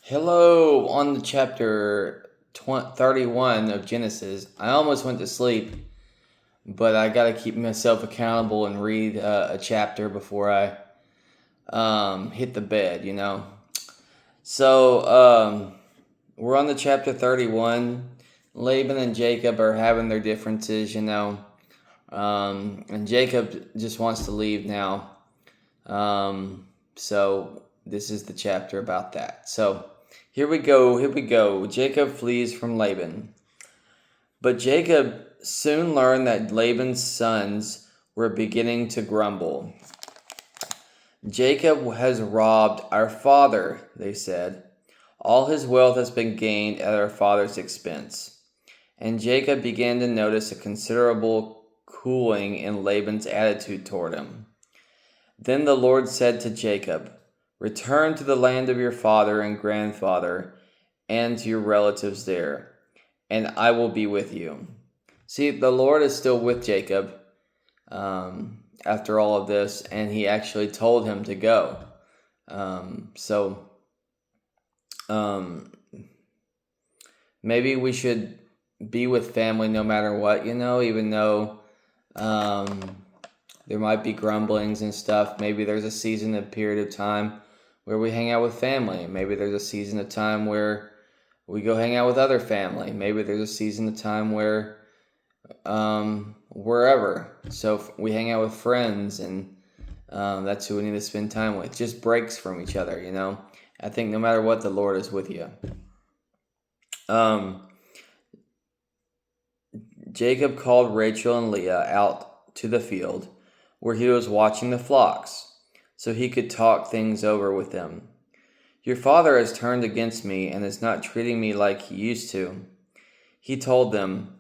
Hello, on the chapter 31 of Genesis. I almost went to sleep, but I got to keep myself accountable and read a chapter before I hit the bed. So, we're on the chapter 31. Laban and Jacob are having their differences. And Jacob just wants to leave now. So, this is the chapter about that. So, here we go. Here we go. Jacob flees from Laban. But Jacob soon learned that Laban's sons were beginning to grumble. Jacob has robbed our father, they said. All his wealth has been gained at our father's expense. And Jacob began to notice a considerable cooling in Laban's attitude toward him. Then the Lord said to Jacob, "Return to the land of your father and grandfather and to your relatives there, and I will be with you." See, the Lord is still with Jacob after all of this, and he actually told him to go. So maybe we should be with family no matter what, even though there might be grumblings and stuff. Maybe there's a season, a period of time where we hang out with family. Maybe there's a season of time where we go hang out with other family. Maybe there's a season of time where wherever. So we hang out with friends, and that's who we need to spend time with. Just breaks from each other. I think no matter what, the Lord is with you. Jacob called Rachel and Leah out to the field where he was watching the flocks, so he could talk things over with them. "Your father has turned against me and is not treating me like he used to," he told them,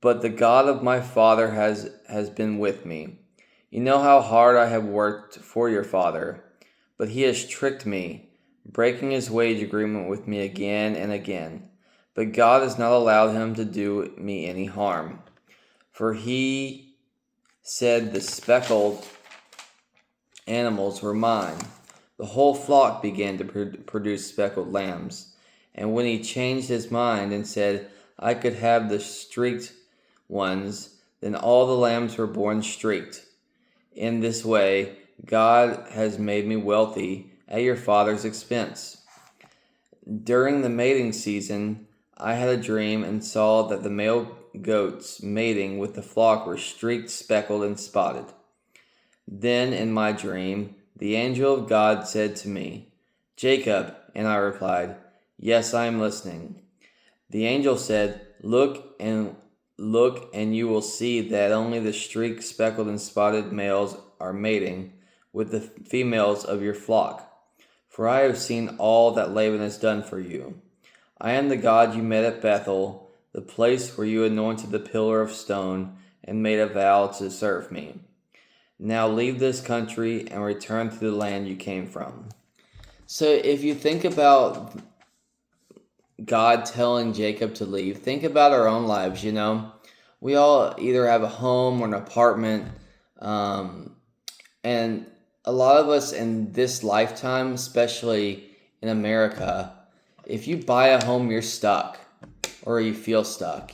"but the God of my father has been with me. You know how hard I have worked for your father, but he has tricked me, breaking his wage agreement with me again and again. But God has not allowed him to do me any harm. For he said the speckled animals were mine. The whole flock began to produce speckled lambs. And when he changed his mind and said, I could have the streaked ones, then all the lambs were born streaked. In this way, God has made me wealthy at your father's expense. During the mating season, I had a dream and saw that the male goats mating with the flock were streaked, speckled, and spotted. Then in my dream, the angel of God said to me, Jacob, and I replied, Yes, I am listening. The angel said, Look, and you will see that only the streaked, speckled, and spotted males are mating with the females of your flock. For I have seen all that Laban has done for you. I am the God you met at Bethel, the place where you anointed the pillar of stone and made a vow to serve me. Now leave this country and return to the land you came from." So if you think about God telling Jacob to leave, think about our own lives. We all either have a home or an apartment, and a lot of us in this lifetime, especially in America, if you buy a home, you're stuck, or you feel stuck.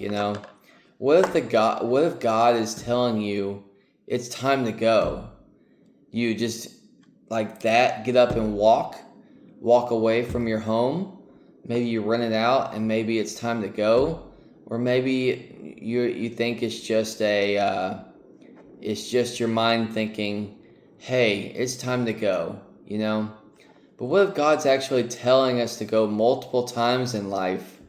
What if God is telling you it's time to go? You just like that get up and walk away from your home. Maybe you rent it out, and maybe it's time to go, or maybe you think it's just it's just your mind thinking, "Hey, it's time to go." But what if God's actually telling us to go multiple times in life,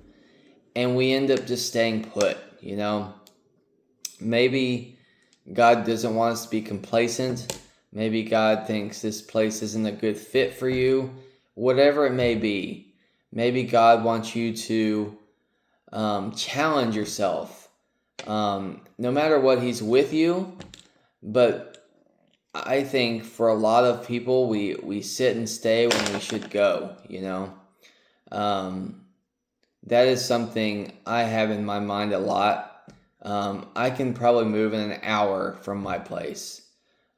and we end up just staying put? Maybe God doesn't want us to be complacent. Maybe God thinks this place isn't a good fit for you. Whatever it may be, maybe God wants you to challenge yourself. No matter what, He's with you. But I think for a lot of people, we sit and stay when we should go. That is something I have in my mind a lot. I can probably move in an hour from my place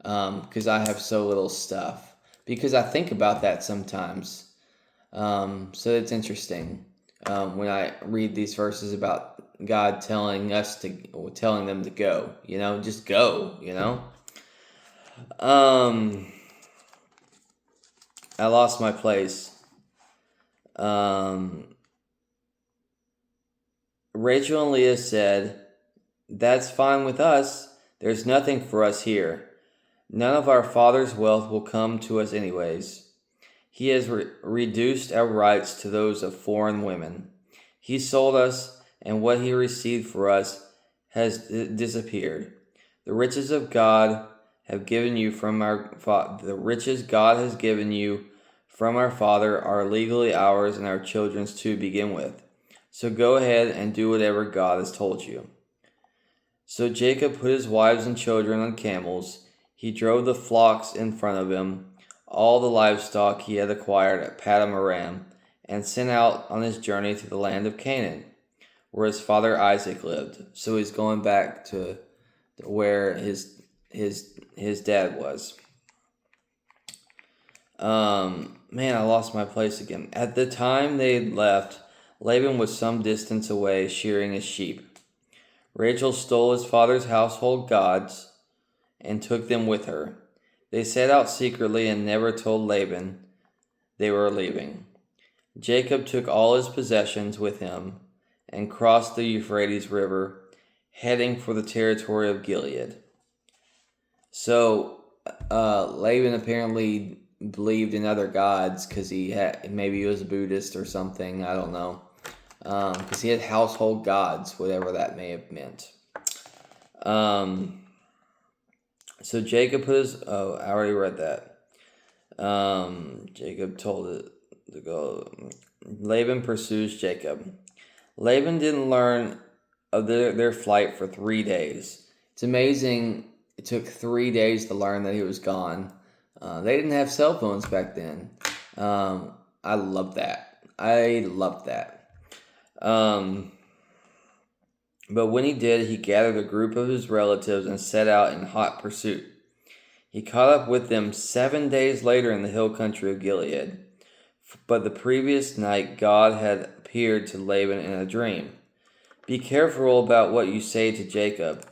because I have so little stuff. Because I think about that sometimes. So it's interesting when I read these verses about God telling them to go. Just go. Um, I lost my place. Um, Rachel and Leah said, "That's fine with us. There's nothing for us here. None of our father's wealth will come to us anyways. He has reduced our rights to those of foreign women. He sold us, and what he received for us has disappeared. The riches of God have given you from the riches God has given you from our father are legally ours and our children's to begin with. So go ahead and do whatever God has told you." So Jacob put his wives and children on camels. He drove the flocks in front of him, all the livestock he had acquired at Paddan Aram, and set out on his journey to the land of Canaan, where his father Isaac lived. So he's going back to where his dad was. Man, I lost my place again. At the time they had left, Laban was some distance away shearing his sheep. Rachel stole his father's household gods and took them with her. They set out secretly and never told Laban they were leaving. Jacob took all his possessions with him and crossed the Euphrates River, heading for the territory of Gilead. So Laban apparently believed in other gods because maybe he was a Buddhist or something. I don't know. Because he had household gods, whatever that may have meant. So Jacob put his... Oh, I already read that. Jacob told it to go... Laban pursues Jacob. Laban didn't learn of their flight for 3 days. It's amazing it took 3 days to learn that he was gone. They didn't have cell phones back then. I love that. But when he did, he gathered a group of his relatives and set out in hot pursuit. He caught up with them 7 days later in the hill country of Gilead. But the previous night, God had appeared to Laban in a dream. "Be careful about what you say to Jacob,"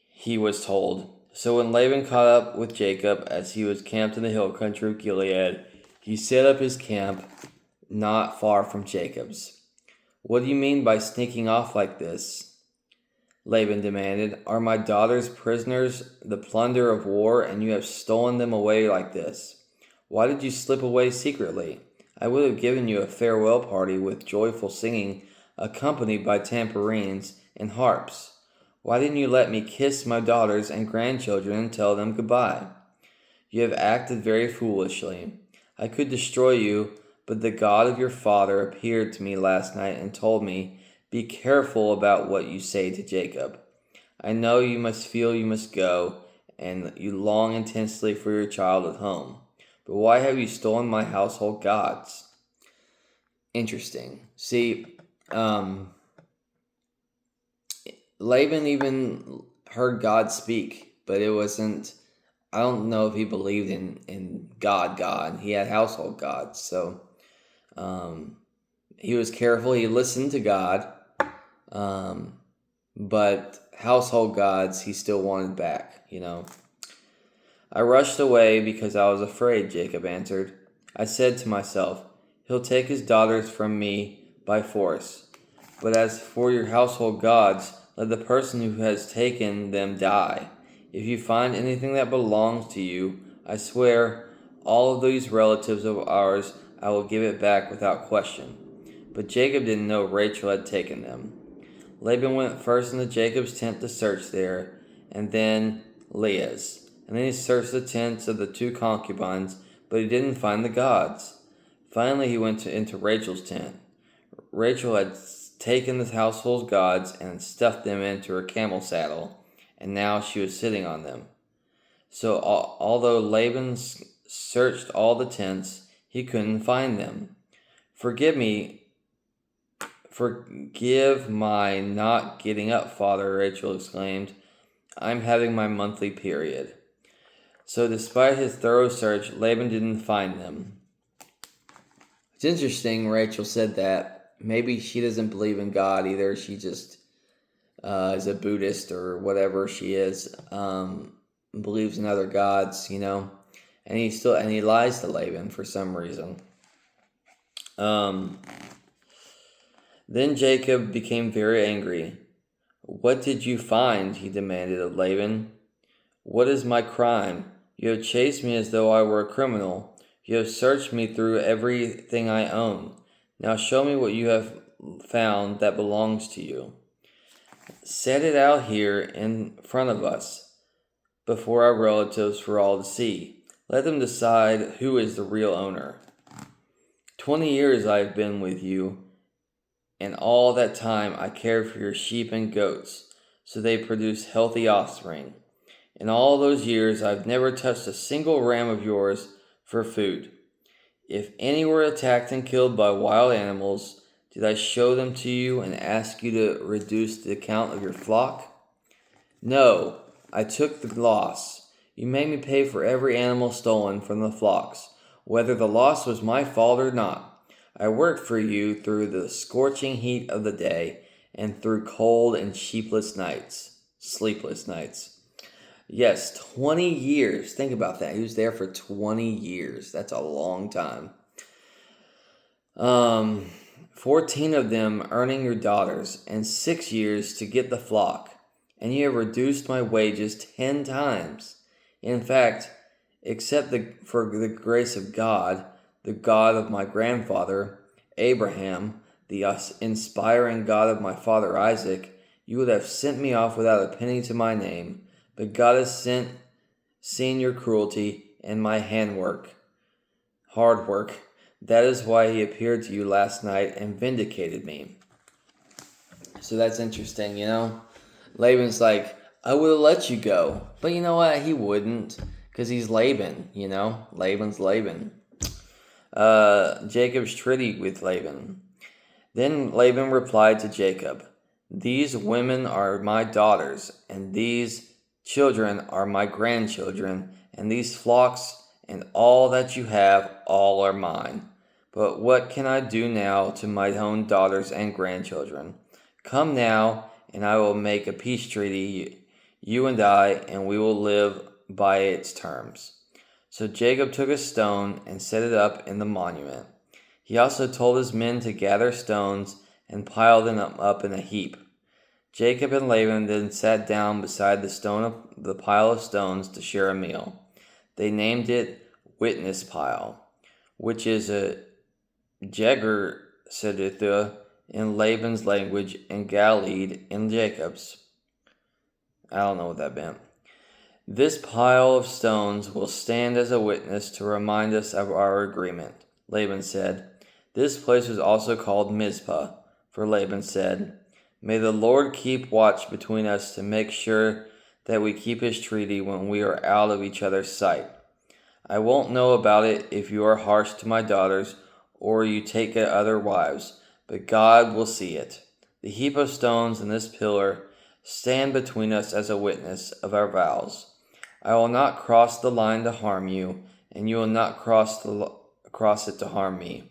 he was told. So when Laban caught up with Jacob as he was camped in the hill country of Gilead, he set up his camp not far from Jacob's. "What do you mean by sneaking off like this?" Laban demanded. "Are my daughters prisoners, the plunder of war, and you have stolen them away like this? Why did you slip away secretly? I would have given you a farewell party with joyful singing, accompanied by tambourines and harps. Why didn't you let me kiss my daughters and grandchildren and tell them goodbye? You have acted very foolishly. I could destroy you, but the God of your father appeared to me last night and told me, 'Be careful about what you say to Jacob.' I know you must feel you must go, and you long intensely for your child at home. But why have you stolen my household gods?" Interesting. See, Laban even heard God speak, but it wasn't... I don't know if he believed in God. He had household gods, so he was careful. He listened to God, but household gods he still wanted back, "I rushed away because I was afraid," Jacob answered. "I said to myself, 'He'll take his daughters from me by force.' But as for your household gods, let the person who has taken them die. If you find anything that belongs to you, I swear, all of these relatives of ours, I will give it back without question." But Jacob didn't know Rachel had taken them. Laban went first into Jacob's tent to search there, and then Leah's. And then he searched the tents of the 2 concubines, but he didn't find the gods. Finally he went into Rachel's tent. Rachel had taken the household gods and stuffed them into her camel saddle, and now she was sitting on them. So although Laban searched all the tents, he couldn't find them. Forgive my not getting up, father," Rachel exclaimed. "I'm having my monthly period." So despite his thorough search, Laban didn't find them. It's interesting Rachel said that. Maybe she doesn't believe in God either. She just is a Buddhist or whatever she is. Believes in other gods, and he lies to Laban for some reason. Then Jacob became very angry. "What did you find?" he demanded of Laban. "What is my crime? You have chased me as though I were a criminal. You have searched me through everything I own. Now show me what you have found that belongs to you. Set it out here in front of us, before our relatives for all to see. Let them decide who is the real owner. 20 years I have been with you, and all that time I cared for your sheep and goats, so they produce healthy offspring. In all those years I've never touched a single ram of yours for food. If any were attacked and killed by wild animals, did I show them to you and ask you to reduce the count of your flock? No, I took the loss. You made me pay for every animal stolen from the flocks, whether the loss was my fault or not. I worked for you through the scorching heat of the day and through cold and sleepless nights. Yes, 20 years. Think about that. He was there for 20 years. That's a long time. 14 of them earning your daughters, and 6 years to get the flock. And you have reduced my wages 10 times. In fact, except for the grace of God, the God of my grandfather, Abraham, the inspiring God of my father Isaac, you would have sent me off without a penny to my name. But God has seen your cruelty and my hard work. That is why he appeared to you last night and vindicated me." So that's interesting, Laban's like, "I would have let you go." But you know what? He wouldn't, because he's Laban, Laban's Laban. Jacob's treaty with Laban. Then Laban replied to Jacob, "These women are my daughters, and these children are my grandchildren, and these flocks and all that you have, all are mine. But what can I do now to my own daughters and grandchildren? Come now, and I will make a peace treaty, you and I, and we will live by its terms." So Jacob took a stone and set it up in the monument. He also told his men to gather stones and pile them up in a heap. Jacob and Laban then sat down beside the pile of stones to share a meal. They named it Witness Pile, which is a Jegar Sederthua in Laban's language and Galeed in Jacob's. I don't know what that meant. "This pile of stones will stand as a witness to remind us of our agreement," Laban said. This place was also called Mizpah, for Laban said, "May the Lord keep watch between us to make sure that we keep his treaty when we are out of each other's sight. I won't know about it if you are harsh to my daughters or you take other wives, but God will see it. The heap of stones and this pillar stand between us as a witness of our vows. I will not cross the line to harm you, and you will not cross it to harm me.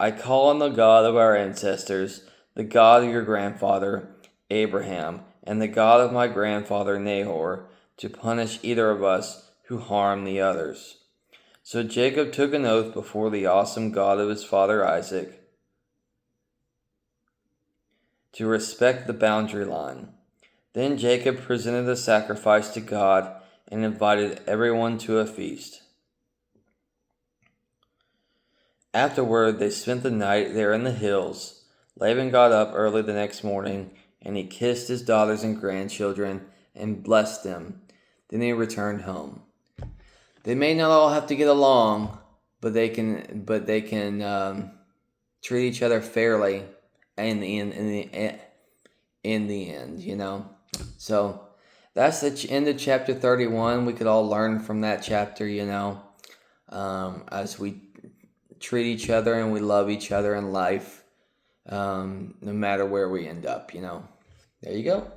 I call on the God of our ancestors, the God of your grandfather Abraham, and the God of my grandfather Nahor, to punish either of us who harm the others." So Jacob took an oath before the awesome God of his father Isaac to respect the boundary line. Then Jacob presented a sacrifice to God and invited everyone to a feast. Afterward, they spent the night there in the hills. Laban got up early the next morning, and he kissed his daughters and grandchildren and blessed them. Then he returned home. They may not all have to get along, but they can treat each other fairly in the end. So that's the end of chapter 31. We could all learn from that chapter, as we treat each other and we love each other in life, no matter where we end up. There you go.